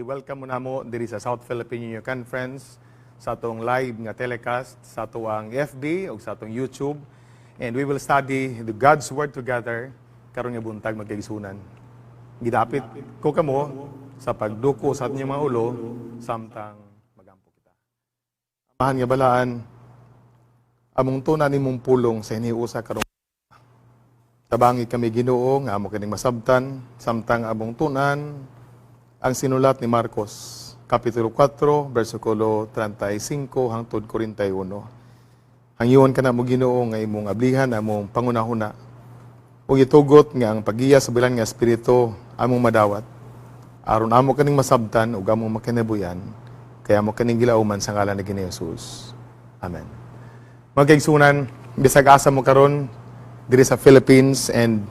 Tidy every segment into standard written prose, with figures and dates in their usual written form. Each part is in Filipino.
welcome mo na mo diri sa South Philippine Union Conference, sa atong live nga telecast, sa atong FB o sa atong YouTube. And we will study the God's Word together karon nga buntag magkaigsunan. Gidapit ko kamo sa pagduko sa ating mga ulo samtang magampo kita. Amahan nga balaan, among tunan nimong pulong sa hiniusa karong tabangi kami Ginoo nga amo kining masabtan samtang among tunan ang sinulat ni Marcos, Kapitulo 4, versikulo 35 hangtod 41. Hangyoon ka na mo Ginoo nga imong ablihan, among pangunahuna, o itugot nga ang pagiya sa bilang nga espiritu among madawat. Aron amo kaning masabtan ug among makinabuyan, kaya amo kaning gilauman sa ngalan ni Ginoong Hesus. Amen. Mga kaigsunan, bisag asa mo karon diri sa Philippines and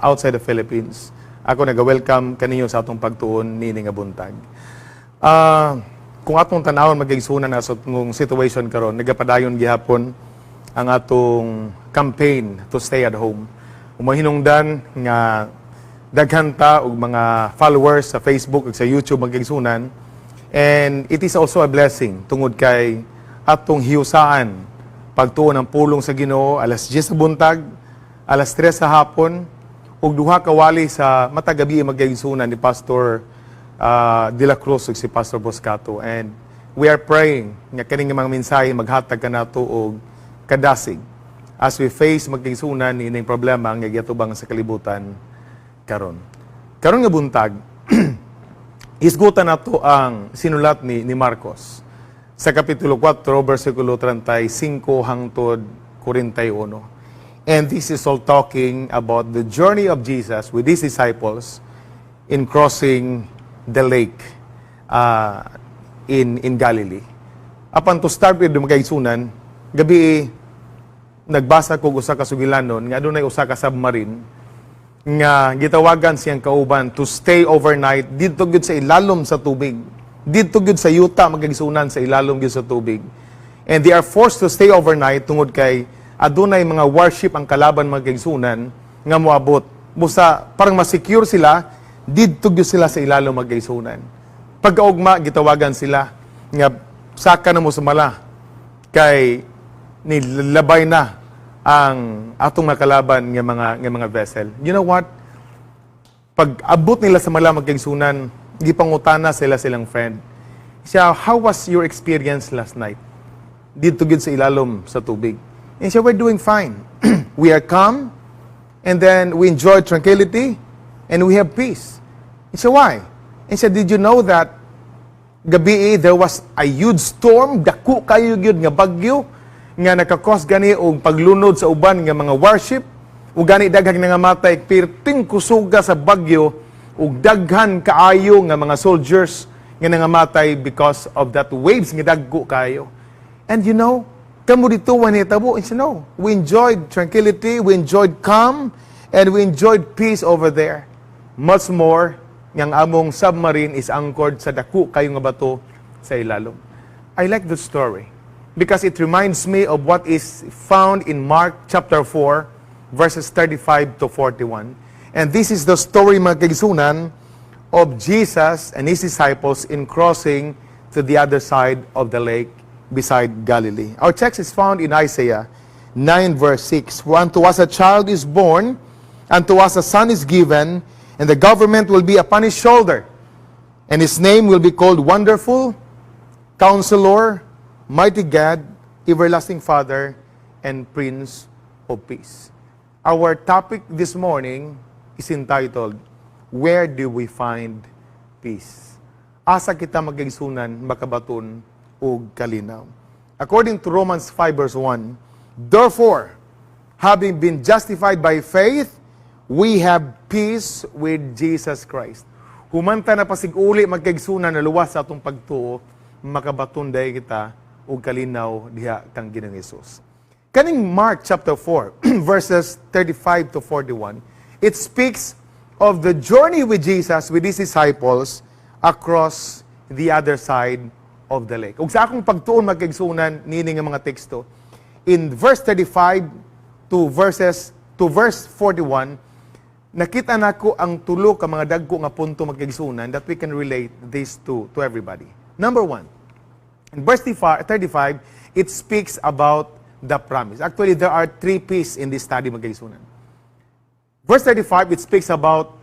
outside the Philippines. Ako nag-welcome kaninyo sa atong pagtuon nini nga buntag. Kung atong tanawon magigsunan na sa atong situation karon, nagapadayon gihapon ang atong campaign to stay at home. Umahinungdan nga daghan ta og mga followers sa Facebook ug sa YouTube magigsunan, and it is also a blessing tungod kay atong hiusaan pagtuon ng pulong sa Ginoo alas 10 sa buntag, alas 3 sa hapon, ug duha ka wali sa matagabi magigsunan ni Pastor De La Cruz ug si Pastor Boscato. And we are praying nga kining mga mensahe maghatag kanato og kadasig as we face magigsunan ining problema nga giatubang sa kalibutan karon. Karon nga buntag isgutan nato ang sinulat ni Marcos sa Kapitulo 4, versikulo 35 hangtod 41. And this is all talking about the journey of Jesus with his disciples in crossing the lake in Galilee. Apan to start with mga kaigsunan, gabi nagbasa ko usa ka sugilanon nga adunay usa ka submarine nga gitawagan siyang kauban to stay overnight didto gyud sa ilalom sa tubig. Didto gyud sa yuta magkaigsunan sa ilalom gyud sa tubig. And they are forced to stay overnight tungod kay adunay mga warship ang kalaban magkaigsunan nga moabot. Busa parang ma-secure sila, didto gyud sila sa ilalom magkaigsunan. Pagkaugma gitawagan sila nga saka na mo sumala kay nilabay na ang atong makalaban nga mga vessel. You know what? Pag abot nila sa mala magkaigsunan, gipangutana silang friend. Siya, how was your experience last night? Didto gyud sa ilalom sa tubig. And so we're doing fine. We are calm, and then we enjoy tranquility, and we have peace. And so why? And so did you know that gabi there was a huge storm, dako kayo gyud nga bagyo, nga nakakos gani og paglunod sa uban nga mga warship, ug gani daghang nangamatay, pirting kusuga sa bagyo, ug daghan kaayo nga mga soldiers nga nangamatay because of that waves nga dagko kayo. And you know, kamo dito wanitabo, and no, we enjoyed tranquility, we enjoyed calm, and we enjoyed peace over there. Much more, ng among submarine is anchored sa dako kayo nga bato sa ilalom. I like the story because it reminds me of what is found in Mark chapter 4, verses 35 to 41. And this is the story, mga kaigsunan, of Jesus and his disciples in crossing to the other side of the lake beside Galilee. Our text is found in Isaiah 9 verse 6. For unto us a child is born, unto us a son is given, and the government will be upon his shoulder, and his name will be called Wonderful, Counselor, Mighty God, Everlasting Father, and Prince of Peace. Our topic this morning is entitled, Where do we find peace? Asa kita magigsunan makabaton ug kalinaw. According to Romans 5 verse 1, therefore, having been justified by faith, we have peace with Jesus Christ. Humanta na pasig-uli magkaigsunan na luwas sa atong pagtuo, makabaton day kita ug kalinaw diha kang Ginoong Hesus. Kaning Mark chapter 4 verses 35 to 41, it speaks of the journey with Jesus with his disciples across the other side of the lake. Ug sa akong pagtuon magkaigsunan nini nga mga teksto, in verse 35 to verse 41, nakita nako ang tulo ka mga dagko nga punto magkaigsunan that we can relate this to everybody. Number one, in verse 35, it speaks about the promise. Actually, there are three pieces in this study magkaigsunan. Verse 35, it speaks about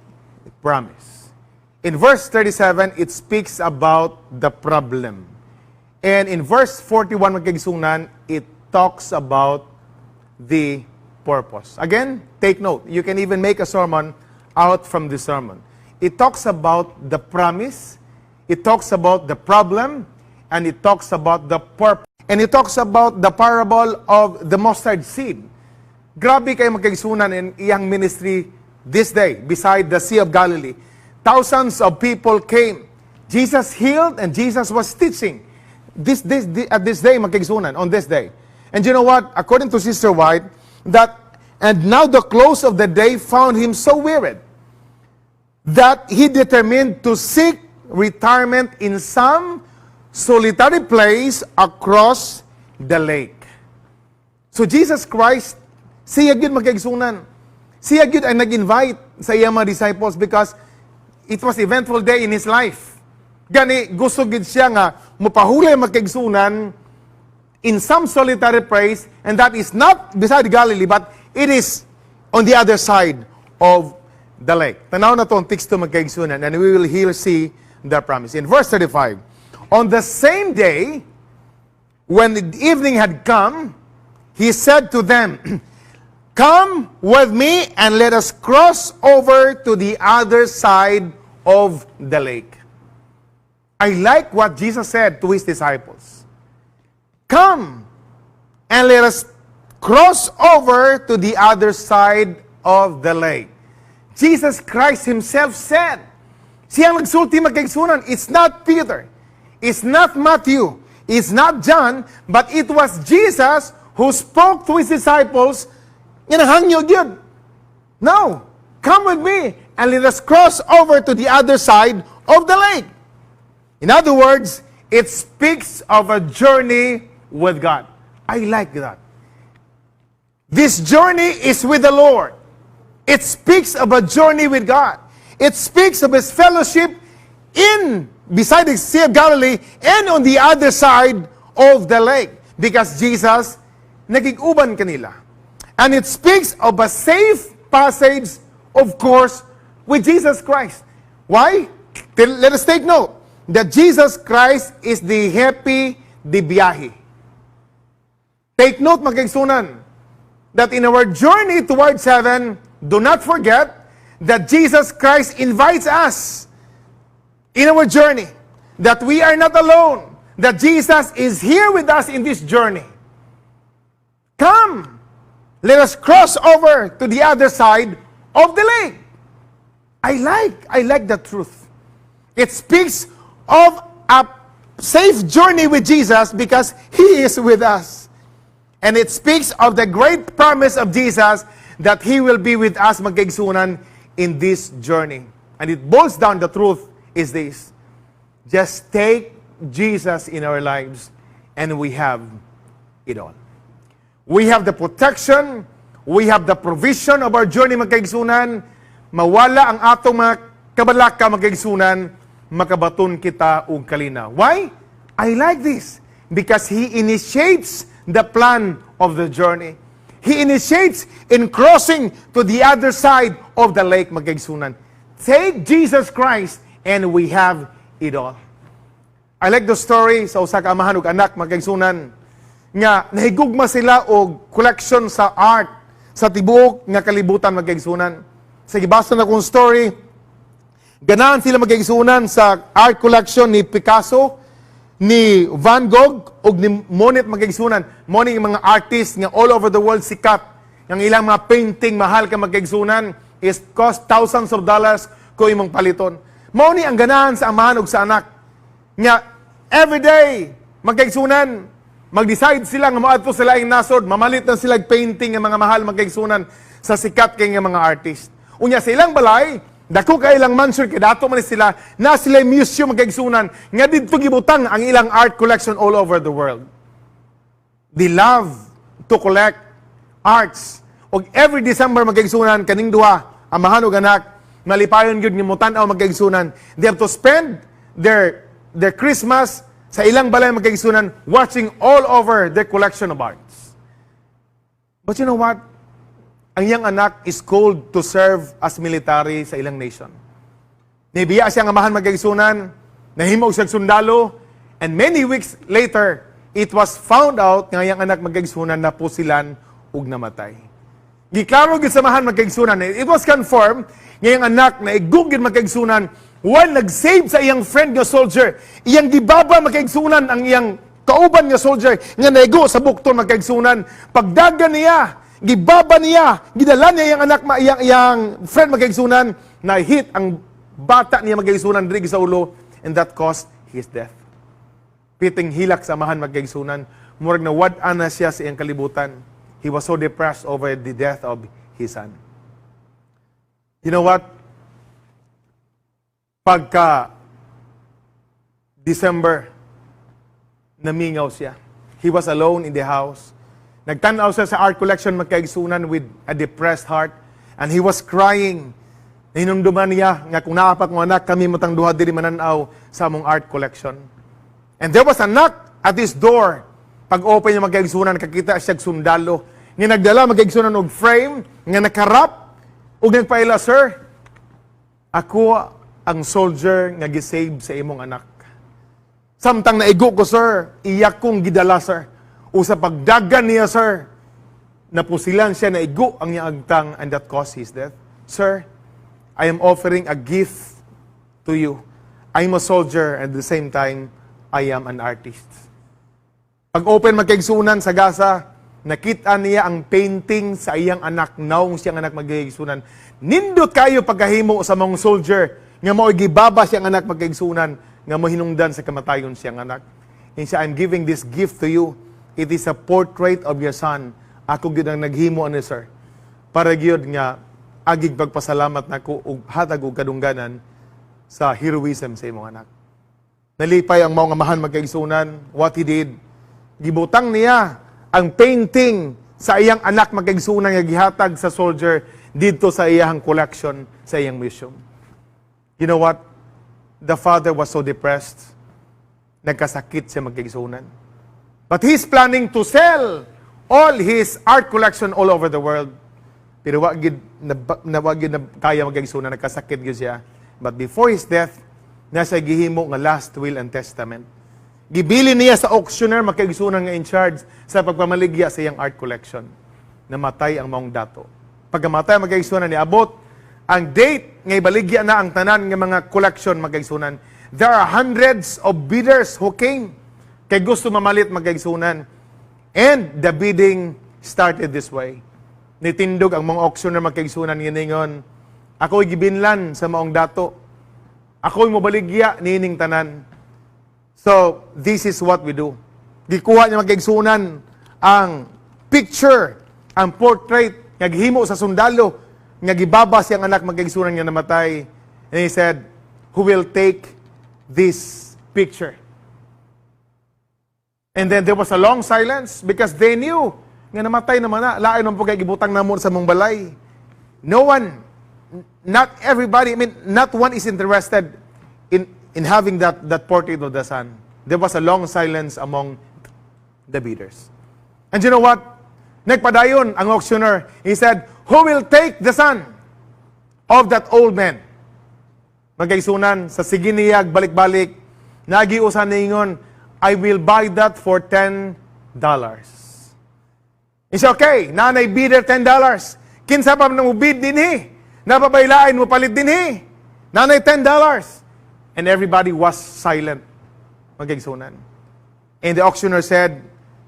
the promise. In verse 37, it speaks about the problem. And in verse 41 magkaigsunan, it talks about the purpose. Again, take note. You can even make a sermon out from the sermon. It talks about the promise, it talks about the problem, and it talks about the purpose. And it talks about the parable of the mustard seed. Grabe kayo magkaigsunan in iyang ministry this day, beside the Sea of Galilee. Thousands of people came. Jesus healed and Jesus was teaching. At this day, magkaigsunan, on this day. And you know what? According to Sister White, and now the close of the day found him so wearied that he determined to seek retirement in some solitary place across the lake. So Jesus Christ, siya gyud magkaigsunan. Siya gyud ay nag-invite sa iyang mga disciples because it was eventful day in his life. Gani, gusto gyud siya nga mupahulay magkaigsunan in some solitary place, and that is not beside Galilee, but it is on the other side of the lake. Tanaw na to ang teksto magkaigsunan, and we will here see the promise. In verse 35, on the same day, when the evening had come, he said to them, "Come with me and let us cross over to the other side of the lake." I like what Jesus said to his disciples. Come and let us cross over to the other side of the lake. Jesus Christ himself said, siyang nagsulti magkaigsunan, it's not Peter, it's not Matthew, it's not John, but it was Jesus who spoke to his disciples, inahangyo gyud. No, come with me and let us cross over to the other side of the lake. In other words, it speaks of a journey with God. I like that. This journey is with the Lord. It speaks of a journey with God. It speaks of his fellowship beside the Sea of Galilee and on the other side of the lake. Because Jesus, nagig-uban kanila. And it speaks of a safe passage, of course, with Jesus Christ. Why? Let us take note that Jesus Christ is the happy di biyahe. Take note, magkaigsunan, that in our journey towards heaven, do not forget that Jesus Christ invites us in our journey, that we are not alone, that Jesus is here with us in this journey. Come, let us cross over to the other side of the lake. I like the truth. It speaks of a safe journey with Jesus because he is with us. And it speaks of the great promise of Jesus that he will be with us magkaigsunan in this journey. And it boils down, the truth is this: just take Jesus in our lives and we have it all. We have the protection, we have the provision of our journey magkaigsunan. Mawala ang atong mga kabalaka magkaigsunan, makabaton kita og kalina. Why? I like this because he initiates the plan of the journey. He initiates in crossing to the other side of the lake magkaigsunan. Take Jesus Christ and we have it all. I like the story sa usa ka amahan ug anak magkaigsunan nga nahigugma sila og collection sa art sa tibuok nga kalibutan magkaigsunan. Sa gibasa na kong story, ganahan sila magkaigsunan sa art collection ni Picasso, ni Van Gogh, ug ni Monet magkaigsunan. Monet mga artist nga all over the world sikat. Ang ilang mga painting mahal ka magkaigsunan is cost thousands of dollars ko imong paliton. Mao ni ang ganahan sa amahan ug sa anak. Nga everyday magkaigsunan, mag-decide sila nga moadto sila ing nasod, mamalit na sila painting nga mga mahal magkaigsunan sa sikat kay nga mga artist. Unya sa ilang balay, dako kay ilang mansion kay dato man sila na sila museum magkaigsunan nga didto gibutang ang ilang art collection all over the world. They love to collect arts. Og every December magkaigsunan kaning duha amahan ug anak, malipayon gyud nga mutan-aw magkaigsunan. They have to spend their Christmas sa ilang balay magkaigsunan watching all over their collection of arts. But you know what? Ang iyang anak is called to serve as military sa ilang nation. Nibiya siyang amahan magkaigsunan, nahimo siyang sundalo, and many weeks later, it was found out nga iyang anak magkaigsunan na pusilan ug namatay. Giklaro gid samahan magkaigsunan. It was confirmed nga iyang anak na igugid magkaigsunan while nag-save sa iyang friend nga soldier. Iyang gibaba magkaigsunan ang iyang kauban nga soldier nga naigo sa bukton magkaigsunan. Pagdagan niya, gibaba niya, gidala niya iyang anak, iyang friend magkaigsunan, na hit ang bata niya magkaigsunan diri sa ulo, and that caused his death. Piting hilak sa amahan magkaigsunan, murag na wad-an na siya sa iyang kalibutan. He was so depressed over the death of his son. You know what? Pagka December, namingaw siya. He was alone in the house. Nagtanaw siya sa art collection magkaigsunan with a depressed heart, and he was crying. Hinumduman niya nga kung naapat mo anak, kami matang duha diri mananaw sa among art collection. And there was a knock at his door. Pag-open niya magkaigsunan, nakakita siya sundalo. Nga nagdala magkaigsunan og frame, nga nakarap, ug nagpaila, "Sir, ako ang soldier nga gisave sa imong anak. Samtang naigo ko, sir, iyak kong gidala, sir. Usa pagdagan niya, sir, napusilan siya, naigo ang niya agtang, and that caused his death. Sir, I am offering a gift to you. I am a soldier, and at the same time, I am an artist." Pag-open magkaigsunan sa Gaza, nakita niya ang painting sa iyang anak, naong siyang anak magkaigsunan. Nindot kayo pagkahimo sa mga soldier, nga mao'y gibaba siyang anak magkaigsunan, nga mahinungdan sa kamatayon siyang anak. And siya, "I'm giving this gift to you. It is a portrait of your son." Ako gyud ang naghimo ani, sir. Para gyud nga agig pagpasalamat nako ug hatag og kadungganan sa heroism sa imong anak. Nalipay ang mga amahan magkaigsunan. What he did, gibutang niya ang painting sa iyang anak magkaigsunan nga gihatag sa soldier dito sa iyang collection sa iyang museum. You know what? The father was so depressed. Nagkasakit siya magkaigsunan. But he's planning to sell all his art collection all over the world. Pero wagid na kaya magkaigsunan, nagkasakit gyud siya. But before his death, nasa gihimo nga last will and testament. Gibili niya sa auctioneer magkaigsunan nga in charge sa pagpamaligya sa iyang art collection. Namatay ang maong dato. Pagkamatay magkaigsunan ni abot ang date nga ibaligya na ang tanan nga mga collection magkaigsunan. There are hundreds of bidders who came kay gusto mamalit magkaigsunan. And the bidding started this way. Nitindog ang mga auctioneer magkaigsunan giningon, "Ako'y gibinlan sa maong dato. Ako'y mobaligya nining tanan." So, this is what we do. Gikuha niya magkaigsunan ang picture, ang portrait, nga gihimo sa sundalo, nga gibaba siyang anak magkaigsunan nga namatay. And he said, "Who will take this picture?" And then there was a long silence because they knew nga namatay naman na. Lain man po kay gibutang namon sa mong balay. No one, not everybody, not one is interested in having that portrait of the son. There was a long silence among the bidders. And you know what? Nagpadayon ang auctioneer. He said, "Who will take the son of that old man?" Magkaigsunan sa siginiyag balik-balik, nagiusan ningon, "I will buy that for $10. He said, "Okay, nanay bidder $10. Kinsa pa nang bid dinhi? Napabailain mo palit dinhi. Nanay $10. And everybody was silent. Magkaigsunan. And the auctioneer said,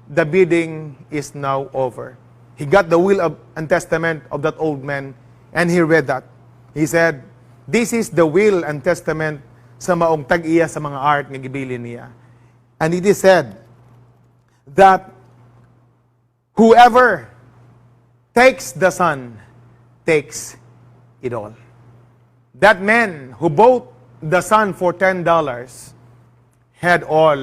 "The bidding is now over." He got the will and testament of that old man, and he read that. He said, "This is the will and testament sa maong tag-iya sa mga art nga gibilin niya." And it is said that whoever takes the son takes it all. That man who bought the son for $10 had all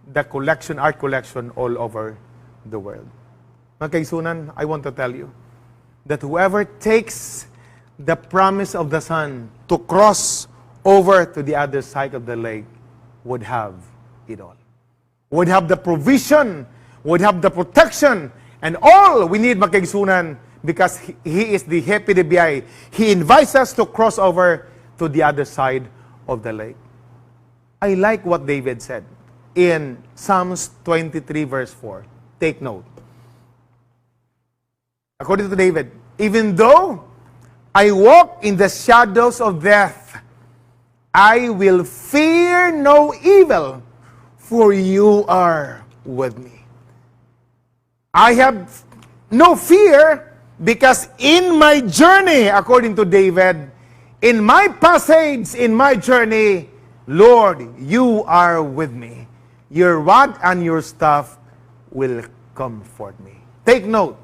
the collection, art collection all over the world. Mga kaigsunan, I want to tell you that whoever takes the promise of the Son to cross over to the other side of the lake would have it all. Would have the provision, would have the protection, and all we need, makaigsunan, because He is the happy de biyay. He invites us to cross over to the other side of the lake. I like what David said in Psalms 23 verse 4. Take note. According to David, even though I walk in the shadows of death, I will fear no evil, for you are with me. I have no fear because in my journey, according to David, in my passage, in my journey, Lord, you are with me. Your rod and your staff will comfort me. Take note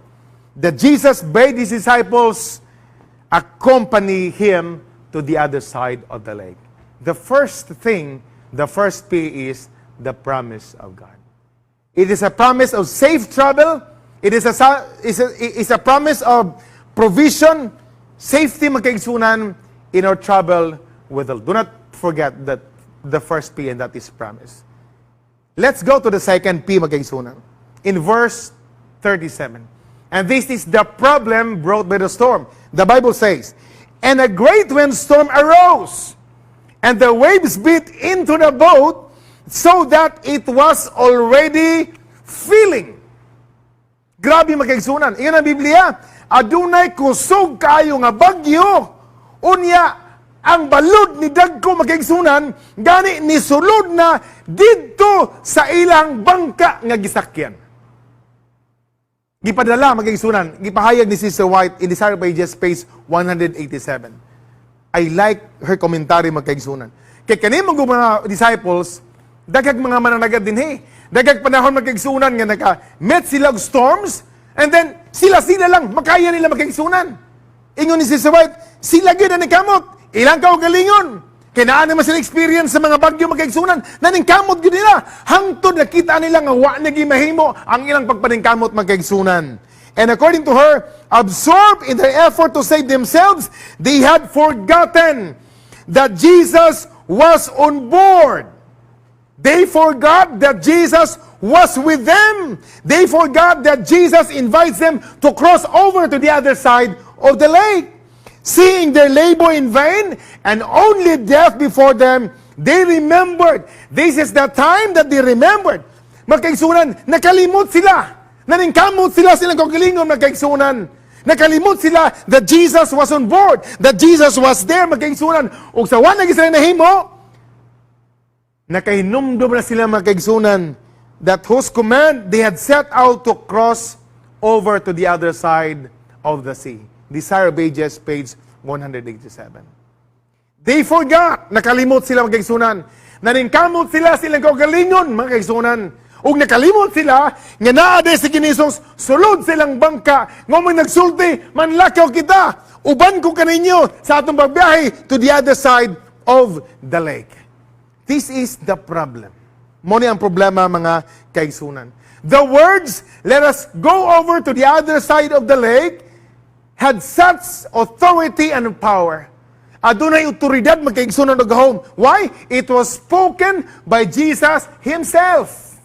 that Jesus bade His disciples accompany Him to the other side of the lake. The first thing, the first P is the promise of God. It is a promise of safe travel. It is a promise of provision, safety, makaigsunan in our travel with the Lord. Do not forget that the first P, and that is promise. Let's go to the second P, makaigsunan. In verse 37. And this is the problem brought by the storm. The Bible says, and a great windstorm arose, and the waves beat into the boat, so that it was already filling. Grabe makaigsunan. Iyon ang Biblia. Adunay kusog kayo nga bagyo. Unya, ang balod ni dagko makaigsunan, gani ni sulod na didto sa ilang bangka nga gisakyan. Gipadala makaigsunan, gipahayag ni Sister White in Desire Pages, page 187. I like her commentary makaigsunan. Kaya kanimong mga disciples, dagag mga mananagad din dagag panahon makaigsunan nga naka-met sila og storms, and then sila lang, makaya nila makaigsunan. Ingon ni Sister White, sila gid na kamot, ilang kaugalingon. Kaya naman sila experience sa mga bagyo makaigsunan, naningkamot gid nila. Hangtod nakita nila nga wa na gimahimo ang ilang pagpaningkamot makaigsunan. And according to her, absorbed in their effort to save themselves, they had forgotten that Jesus was on board. They forgot that Jesus was with them. They forgot that Jesus invites them to cross over to the other side of the lake. Seeing their labor in vain and only death before them, they remembered. This is the time that they remembered. Magkaigsunan, nakalimot sila. Naningkamot sila silang kagilingon, magkaigsunan. Nakalimot sila that Jesus was on board, that Jesus was there, magkaigsunan. O sa wanag sila nahimo, nakahinumdum na sila magkaigsunan that whose command they had set out to cross over to the other side of the sea. Desire Pages, page 187. They forgot, nakalimot sila magkaigsunan. Naningkamot sila silang kaugalingon magkaigsunan. Ug nakalimot sila nga naade si Kinisos, sulod silang bangka, nga may nagsulti, manlakaw kita, uban ko kaninyo sa atong pagbiyahe to the other side of the lake. This is the problem. Muna ang problema, mga kaigsunan. The words, let us go over to the other side of the lake, had such authority and power. Adunay otoridad magkaigsunan og gahom. Why? It was spoken by Jesus Himself.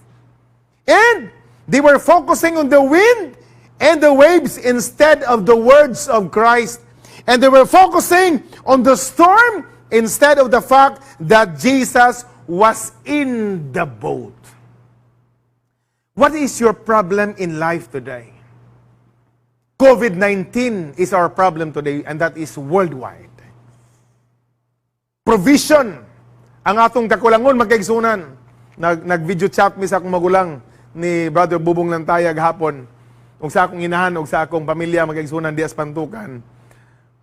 And they were focusing on the wind and the waves instead of the words of Christ. And they were focusing on the storm instead of the fact that Jesus was in the boat. What is your problem in life today? COVID-19 is our problem today, and that is worldwide. Provision. Ang atong kakulangon, magkaigsunan. Nag-video chat mi sa akong magulang ni Brother Bubong Lantaya gahapon. Ug sa akong inahan, ug sa akong pamilya, magkaigsunan dias pantukan.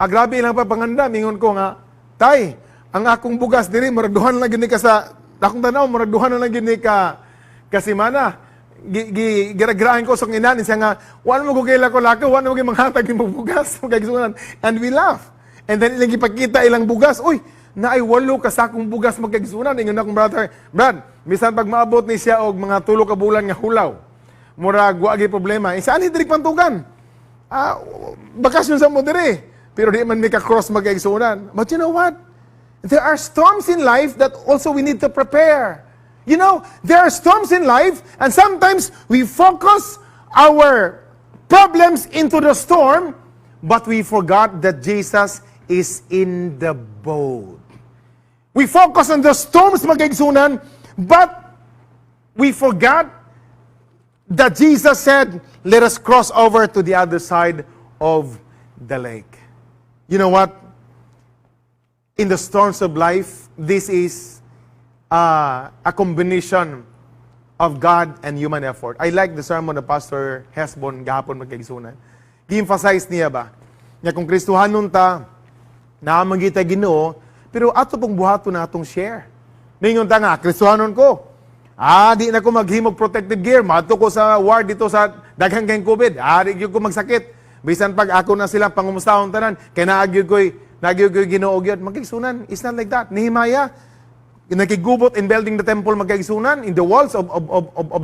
Grabe lang pa panganda, mingon ko nga, tay, ang akong bugas diri muraduhan lang gini ka sa akong tanaw, muraduhan lang gini ka kasi mana giragrahan ko sa inahan siya nga wala mo gugay lako-lako, wala mo gay manghatag ni bugas magkaigsunan, and we laugh. And then ilang ipakita ilang bugas, uy, naay 8 ka sakong bugas magkaigsunan. Ingon akong brother, Brad, bisan pag maabot ni siya og mga 3 ka bulan nga hulaw, murag wa gyud problema. Saan diri pantugan? Bakasyon sa mo diri. Pero di man may ka-cross magkaigsunan. But you know what? There are storms in life that also we need to prepare. You know, there are storms in life, and sometimes we focus our problems into the storm, but we forgot that Jesus is in the boat. We focus on the storms magkaigsunan, but we forgot that Jesus said, let us cross over to the other side of the lake. You know what? In the storms of life, this is a combination of God and human effort. I like the sermon of Pastor Hesbon gahapon magkaigsunan. Gi-emphasize niya ba? Nga kung Kristohanon ta, naamagita Ginoo, pero ato pong buhato na atong share. Ningon ta nga, Kristohanon ko. Di na ko maghimog protective gear. Mato ko sa ward dito sa daghang kayong COVID. Di ko magsakit. Bisan pag ako na sila pangumustahon tanan, kaya naagyod ko'y Ginoo gyud. Magkaigsunan. It's not like that. Nehemiah, nakigubot in building the temple magkaigsunan, in the walls of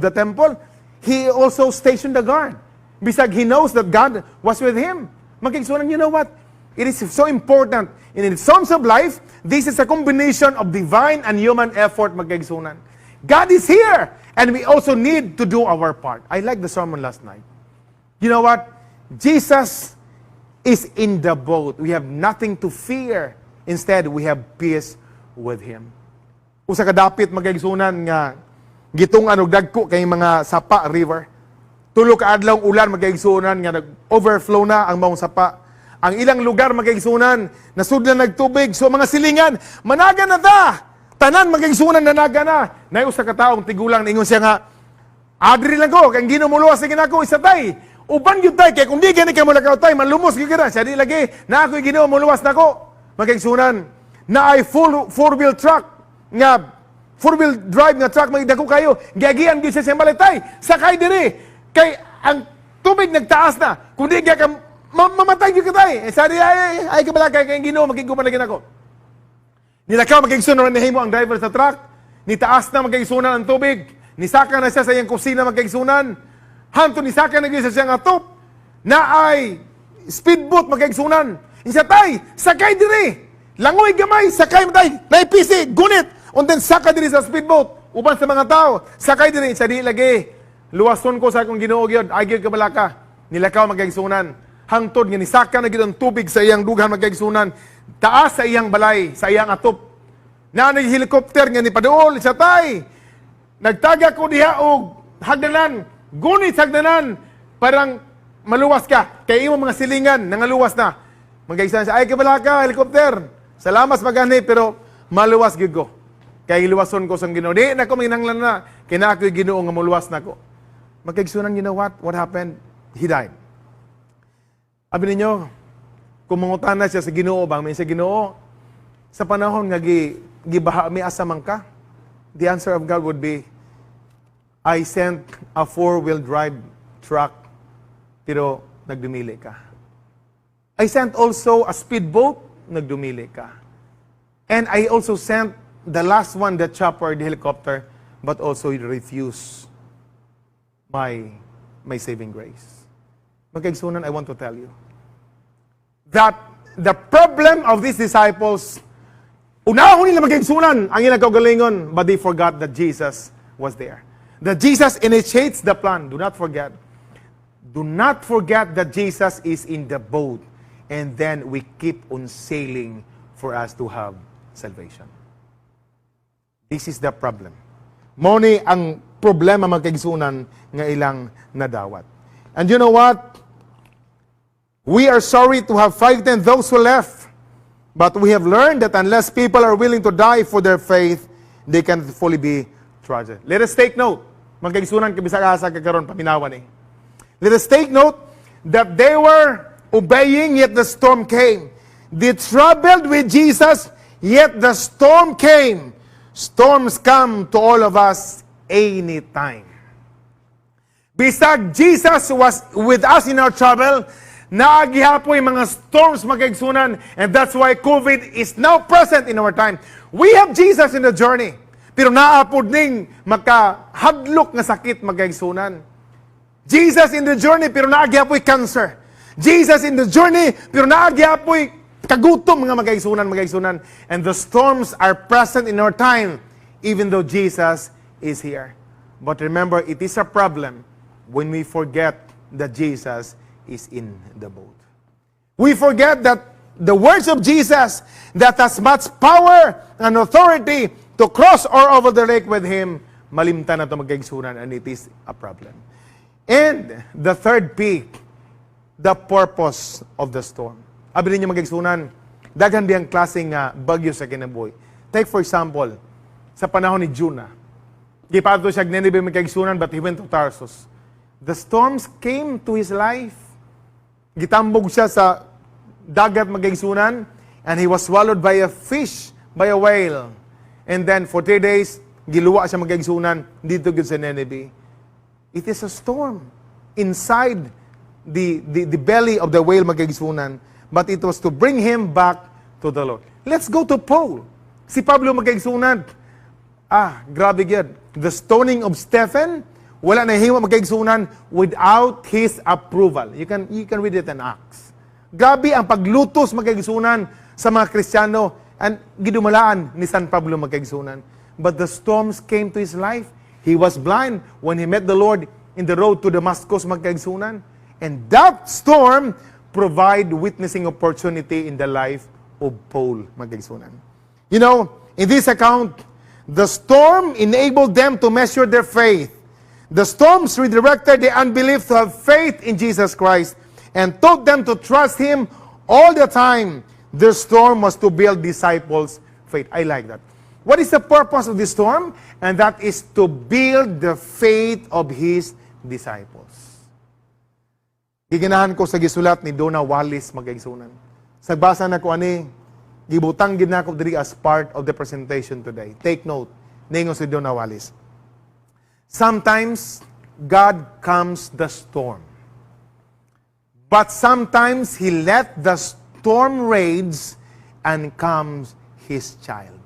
the temple, he also stationed the guard. Bisag he knows that God was with him. Magkaigsunan, you know what? It is so important. In the storms of life, this is a combination of divine and human effort magkaigsunan. God is here, and we also need to do our part. I like the sermon last night. You know what? Jesus is in the boat. We have nothing to fear. Instead, we have peace with Him. Usa kadapit magkaigsunan nga gitong dagko kay mga Sapa River. Tulo ka adlaw ulan magkaigsunan nga nag-overflow na ang maong Sapa. Ang ilang lugar magkaigsunan nasudlan nagtubig, so mga silingan managa na ta. Tanan magkaigsunan nanaga na. Nay usa ka taong tigulang ningon siya nga, adri lang ko kay ginumuluwas sa ginako isa tay. Uban gyud tay kay kung di gani ka mulakaw tay manlumos gyud ka. Siya di lagi na ako ginumuluwas nako. Magkaigsunan na ay four-wheel truck nga four-wheel drive nga truck magdako kayo. Giagian gyud siya sa balitay. Sakay diri kay ang tubig nagtaas na. Kung di ka mamatay gyud ka tay. Sa di ay kabalakay kay Ginoo magiguban lagi nako. Nilakaw magkaigsunan na himo ang driver sa truck. Nitaas na magkaigsunan ang tubig. Nisaka na siya sa iyang kusina magkaigsunan. Hanto nisaka na siya siyang atop. Na ay speedboat magkaigsunan. Isa tay, sakay diri. Langoy gamay, sakay mo tay. Naipisi, gunit. And then saka diri sa speedboat. Uban sa mga tao, sakay diri. Sa di lagi. Luwason ko sa akong Ginoo gyud. Ay gyud kabalaka. Nilakaw magkaigsunan. Hangtod nga nisaka na gyud ang tubig sa iyang dughan magkaigsunan. Taas sa iyang balay, sa iyang atop. Na helicopter nga ni paduol sa tay. Nagtaga ko diha og hagdanan. Gunit hagdanan. Parang maluwas ka. Kaya imo mga silingan nangaluwas na. Magkaisan siya, ay kabalaka, helicopter. Salamat magani, pero maluwas gyud ko. Kaya iluwason ko sa Ginoo. Di na ko minanglan na. Kaya na ako'y Ginoo nga maluwas na ko. Magkaigsunan, you know what? What happened? He died. Abi ninyo, kung mangutana siya sa Ginoo, bang may sa Ginoo, sa panahon nga gibaha, may asamang ka, the answer of God would be, I sent a four-wheel drive truck, pero nagdumili ka. I sent also a speedboat, nagdumili ka. And I also sent the last one, the chopper, the helicopter, but also you refuse my saving grace. Magkaigsunan, I want to tell you that the problem of these disciples, unahon nila magkaigsunan ang ilang kaugalingon, but they forgot that Jesus was there. That Jesus initiates the plan. Do not forget. Do not forget that Jesus is in the boat. And then we keep on sailing for us to have salvation. This is the problem. Moni ang problema magkaigsunan nga ilang nadawat. And you know what? We are sorry to have frightened those who left. But we have learned that unless people are willing to die for their faith, they can fully be trusted. Let us take note. Magkaigsunan kabisag-asa kakaroon paminawan eh. Let us take note that they were obeying, yet the storm came. They traveled with Jesus, yet the storm came. Storms come to all of us anytime. Bisag Jesus was with us in our travel, naagihapoy mga storms magkaigsunan, and that's why COVID is now present in our time. We have Jesus in the journey, pero naapod ning makahadlok nga sakit magkaigsunan. Jesus in the journey, pero naagihapoy cancer. Jesus in the journey, pero naagyapoy kagutom mga magkaigsunan. And the storms are present in our time, even though Jesus is here. But remember, it is a problem when we forget that Jesus is in the boat. We forget that the words of Jesus that has much power and authority to cross or over the lake with Him, malimtan na ito magkaigsunan, and it is a problem. And the third P, the purpose of the storm. Abi ninyo magkaigsunan, daghan diyang klaseng bagyo sa kinabuhi. Take for example, sa panahon ni Jonah, gipadto siya Nineveh magkaigsunan, but he went to Tarsus. The storms came to his life. Gitambog siya sa dagat magkaigsunan, and he was swallowed by a fish, by a whale. And then for 3 days, giluwa siya magkaigsunan dito gid sa Nineveh. It is a storm inside the belly of the whale magkaigsunan, but it was to bring him back to the Lord. Let's go to Paul. Si Pablo magkaigsunan. Grabe gid. The stoning of Stephen, wala na himo magkaigsunan without his approval. You can read it in Acts. Grabe ang paglutos magkaigsunan sa mga Kristiyano, and gidumalaan ni San Pablo magkaigsunan. But the storms came to his life. He was blind when he met the Lord in the road to Damascus magkaigsunan. And that storm provide witnessing opportunity in the life of Paul magkaigsunan. You know, in this account, the storm enabled them to measure their faith. The storms redirected their unbelief to have faith in Jesus Christ and taught them to trust Him all the time. The storm was to build disciples' faith. I like that. What is the purpose of the storm? And that is to build the faith of His disciples. Giganahan ko sa gisulat ni Donna Wallis magkaigsunan. Sagbasa na ko ani, gibutang gid nako diri as part of the presentation today. Take note, ningon si Donna Wallis. Sometimes God comes the storm. But sometimes He let the storm rage and comes His child.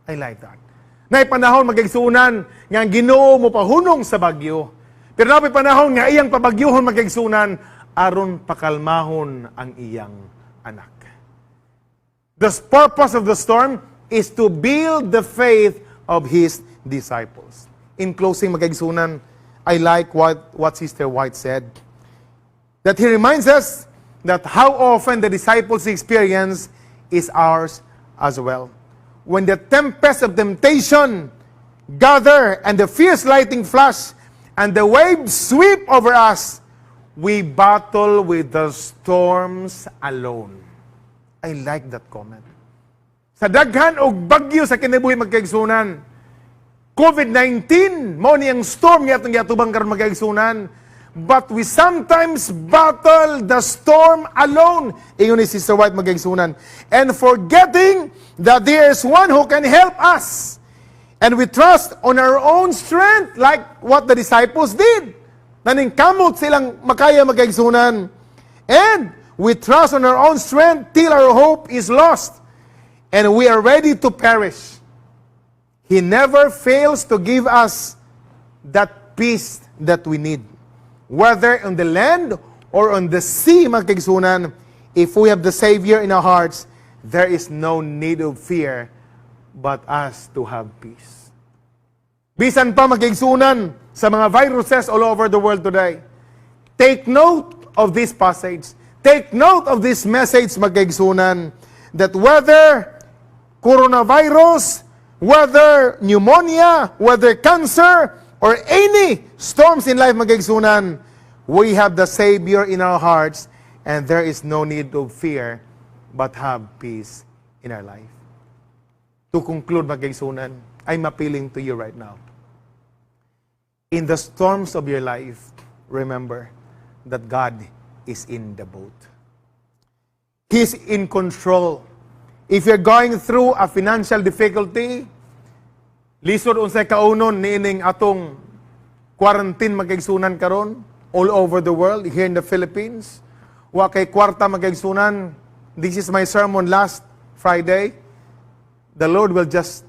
I like that. Nay panahon magkaigsunan nga ang Ginoo mo pahunong sa bagyo. Pero napay panahon nga iyang pabagyohon magkaigsunan aron pakalmahon ang iyang anak. The purpose of the storm is to build the faith of His disciples. In closing magkaigsunan, I like what Sister White said. That he reminds us that how often the disciples' experience is ours as well. When the tempest of temptation gather and the fierce lightning flash and the waves sweep over us, we battle with the storms alone. I like that comment. Sa daghan og bagyo sa kinabuhi magkaigsunan, COVID-19 mao niyang storm nga atong giatubang karon magkaigsunan. But we sometimes battle the storm alone. Ingon ni Sister White magkaigsunan. And forgetting that there is one who can help us. And we trust on our own strength like what the disciples did. Naning kamot silang makaya magkaigsunan. And we trust on our own strength till our hope is lost. And we are ready to perish. He never fails to give us that peace that we need. Whether on the land or on the sea, magkaigsunan, if we have the Savior in our hearts, there is no need of fear but us to have peace. Bisan pa magkaigsunan sa mga viruses all over the world today, take note of this passage. Take note of this message, magkaigsunan, that whether coronavirus, whether pneumonia, whether cancer, or any storms in life, magkaigsunan, we have the Savior in our hearts, and there is no need of fear, but have peace in our life. To conclude, magkaigsunan, I'm appealing to you right now. In the storms of your life, remember that God is in the boat. He's in control. If you're going through a financial difficulty, lisod unsay kaunon niining atong quarantine magkaigsunan karon all over the world, here in the Philippines. Wa kay kwarta magkaigsunan. This is my sermon last Friday. The Lord will just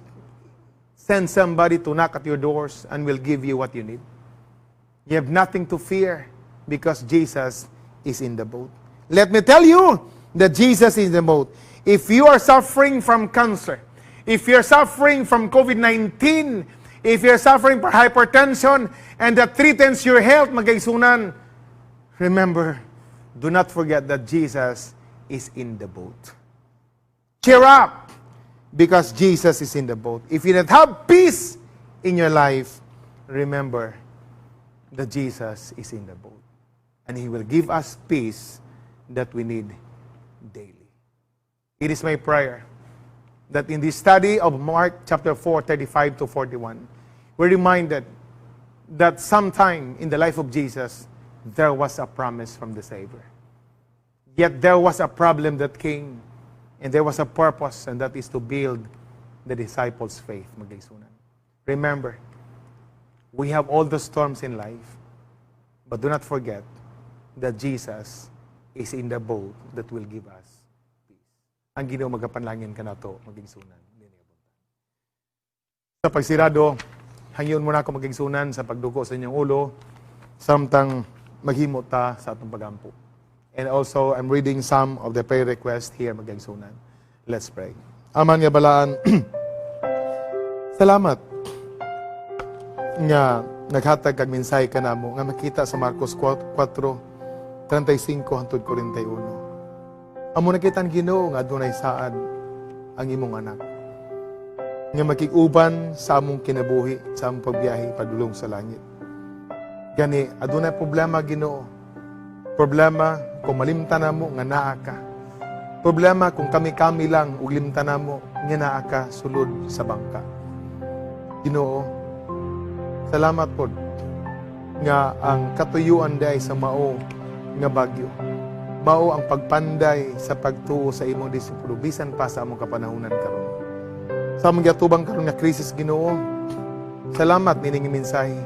send somebody to knock at your doors and will give you what you need. You have nothing to fear because Jesus is in the boat. Let me tell you that Jesus is in the boat. If you are suffering from cancer, if you're suffering from COVID-19, if you're suffering from hypertension, and that threatens your health, magaisunan, remember, do not forget that Jesus is in the boat. Cheer up, because Jesus is in the boat. If you don't have peace in your life, remember that Jesus is in the boat. And He will give us peace that we need daily. It is my prayer that in this study of Mark chapter 4, 35 to 41, we're reminded that sometime in the life of Jesus, there was a promise from the Savior. Yet there was a problem that came, and there was a purpose, and that is to build the disciples' faith. Magaisunan. Remember, we have all the storms in life, but do not forget that Jesus is in the boat that will give us peace. Ang Ginoo magapanlangin ka na to, magigsunan. Sa pagsirado, hangyon mo na ako magigsunan sa pagduko sa inyong ulo, samtang maghimot ta sa atong pagampo. And also, I'm reading some of the prayer requests here, magigsunan. Let's pray. Aman nga balaan, salamat nga naghatag kag mensay ka namo nga makita sa Marcos 4:35 hangtod 41. Amo nakitan Ginoo nga adunay saad ang imong anak. Nga makikuban sa among kinabuhi, sa among pagbiyahe padulong sa langit. Gani adunay problema Ginoo. Problema kung malimtan namo nga naa ka. Problema kung kami-kami lang ug limtan namo nga naa ka sulod sa bangka. Ginoo, salamat pod nga ang katuyuan day sa mao nga bagyo. Mao ang pagpanday sa pagtuo sa imong disipulo bisan pa sa among kapanahunan karon. Sa among giatubang karon nga krisis Ginoo, salamat nining mensahe.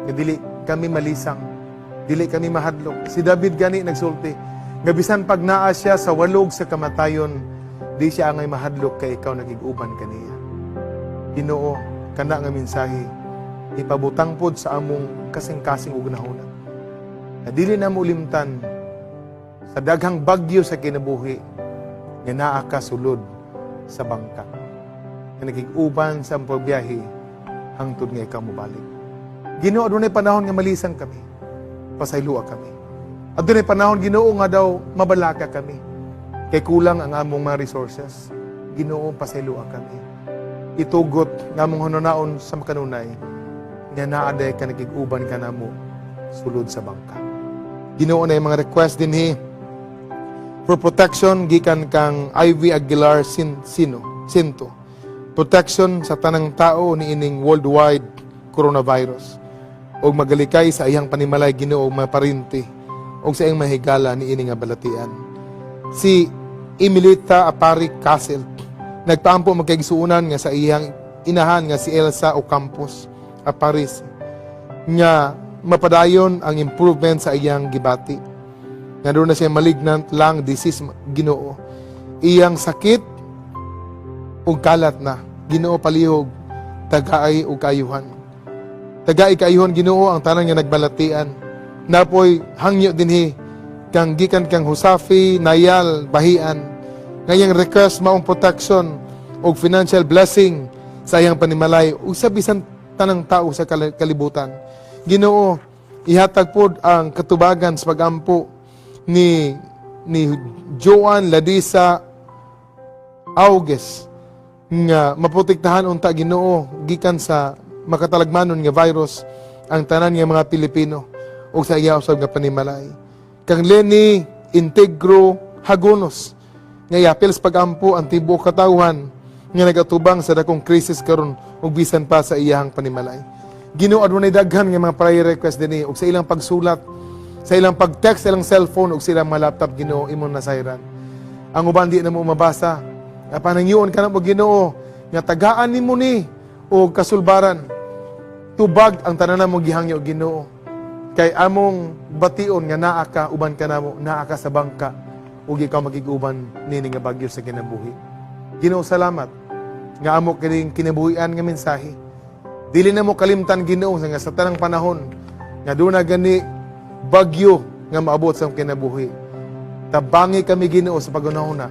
Nga dili kami malisang, dili kami mahadlok. Si David gani nagsulti, nga bisan pag naa siya sa walog sa kamatayon, di siya angay mahadlok kay ikaw nagiguban kaniya. Ginoo, kana nga mensahe ipabutang pod sa among kasing-kasing ug nahuna. Na dili na mo limtan sa daghang bagyo sa kinabuhi nga naa ka sulod sa bangka. Nga nagiguban sa among pagbiyahe hangtod nga ikaw mobalik. Ginoo, adunay panahon nga malisang kami. Pasaylua kami. Adunay panahon Ginoo nga daw mabalaka kami. Kay kulang ang among mga resources. Ginoo, pasaylua kami. Itugot nga among hunaon sa makanunay nga naaday ka nagiguban ka namo sulod sa bangka. Ginoo na yung mga request din for protection gikan kang Ivy Aguilar Sinto. Protection sa tanang tao ni ining worldwide coronavirus. Og magalikay sa iyang panimalay Ginoo og maparinti og sa iyang mahigala ni ining nga balatian. Si Emilita Apari Castle nagpaampo magkaigsuunan nga sa iyang inahan nga si Elsa Ocampos Aparis nga mapadayon ang improvement sa iyang gibati. Nga doon na siya malignant lung disease Ginoo. Iyang sakit ug kalat na. Ginoo palihog tagaay ug kaayuhan. Tagaay kaayuhan Ginoo ang tanan nga nagbalatian. Napoy hangyo dinhi kang gikan kang Husafi, Nayal, Bahian. Ngayang request maong protection ug financial blessing sa iyang panimalay ug sa bisan tanang tao sa kalibutan. Ginoo, ihatag pod ang katubagan sa pagampo ni Joan Ladisa Auges nga maprotektahan unta Ginoo gikan sa makatalagmanon nga virus ang tanan nga mga Pilipino ug sa iya usab nga panimalay. Kang Lenny Integro Hagonos nga yapil sa pagampo ang tibuok katawhan nga nagatubang sa dakong krisis karon ug bisan pa sa iyang panimalay. Ginoo, adunay daghan nga mga prayer request dinhi ug sa ilang pagsulat, sa ilang pag-text, sa ilang cellphone ug sa ilang mga laptop Ginoo imong nasayran. Ang uban di na mo mabasa. Nga panangyoon ka na mo Ginoo nga tagaan nimo ni og kasulbaran. Tubag ang tanan mo gihangyo Ginoo. Kay among bation nga naa ka uban ka namo, naa ka sa bangka ug ikaw magiguban nini nga bagyo sa kinabuhi. Ginoo, salamat nga amo kining kinabuhian nga mensahe. Dili na mo kalimtan Ginoo nga sa tanang panahon nga doon na gani bagyo nga maabot sa kinabuhi. Tabangi kami Ginoo sa pagunahuna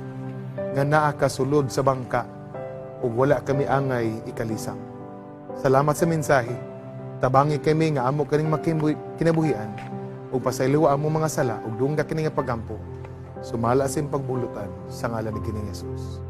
nga naa ka sulod sa bangka ug wala kami angay ikalisang. Salamat sa mensahe. Tabangi kami nga amo kaning kinabuhian ug pasayloa amo mga sala ug dungga kini nga pagampo. Sumala sa pagbulutan sa ngalan ni Kining Hesus.